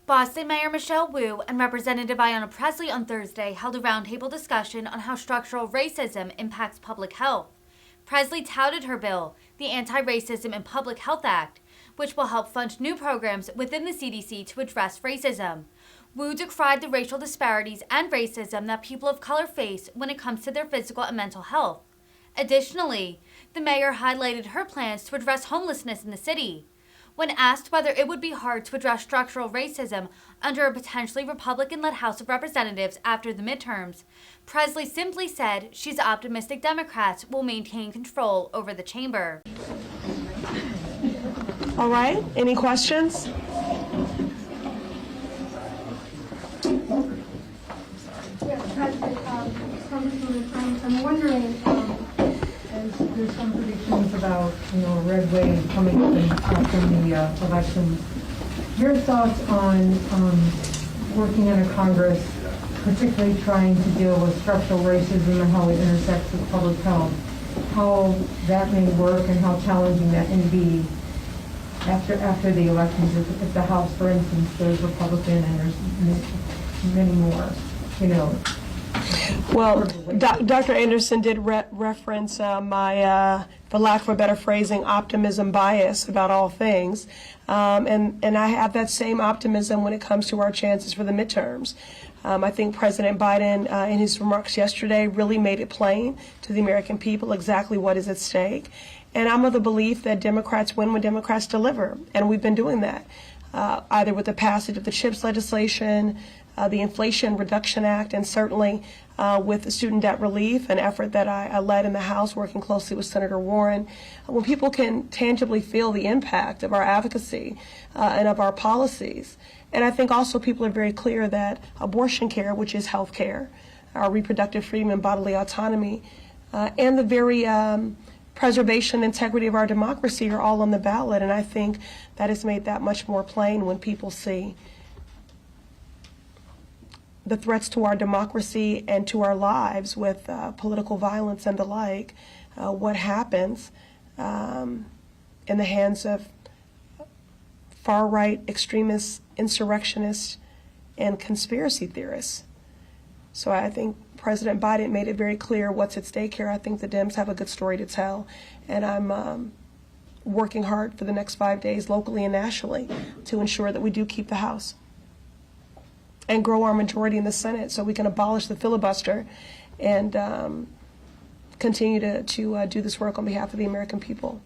Boston Mayor Michelle Wu and Representative Ayanna Pressley on Thursday held a roundtable discussion on how structural racism impacts public health. Pressley touted her bill, the Anti-Racism in Public Health Act, which will help fund new programs within the CDC to address racism. Wu decried the racial disparities and racism that people of color face when it comes to their physical and mental health. Additionally, the mayor highlighted her plans to address homelessness in the city. When asked whether it would be hard to address structural racism under a potentially Republican-led House of Representatives after the midterms, Pressley simply said she's optimistic Democrats will maintain control over the chamber. All right, any questions? Yeah, President, Congresswoman, I'm wondering, as there's some predictions about, a red wave coming up from the elections, your thoughts on working in a Congress, particularly trying to deal with structural racism and how it intersects with public health, how that may work and how challenging that can be after the elections, if the House, for instance, goes Republican and there's many more, Well, Dr. Anderson did reference my, for lack of a better phrasing, optimism bias about all things. And I have that same optimism when it comes to our chances for the midterms. I think President Biden, in his remarks yesterday, really made it plain to the American people exactly what is at stake. And I'm of the belief that Democrats win when Democrats deliver, and we've been doing that, either with the passage of the CHIPS legislation, the Inflation Reduction Act, and certainly with the student debt relief, an effort that I led in the House, working closely with Senator Warren. When people can tangibly feel the impact of our advocacy and of our policies. And I think also people are very clear that abortion care, which is health care, our reproductive freedom and bodily autonomy, and the very preservation and integrity of our democracy are all on the ballot. And I think that is made that much more plain when people see the threats to our democracy and to our lives with political violence and the like, what happens in the hands of far-right extremists, insurrectionists, and conspiracy theorists. So I think President Biden made it very clear what's at stake here. I think the Dems have a good story to tell, and I'm working hard for the next 5 days, locally and nationally, to ensure that we do keep the House and grow our majority in the Senate so we can abolish the filibuster and continue to do this work on behalf of the American people.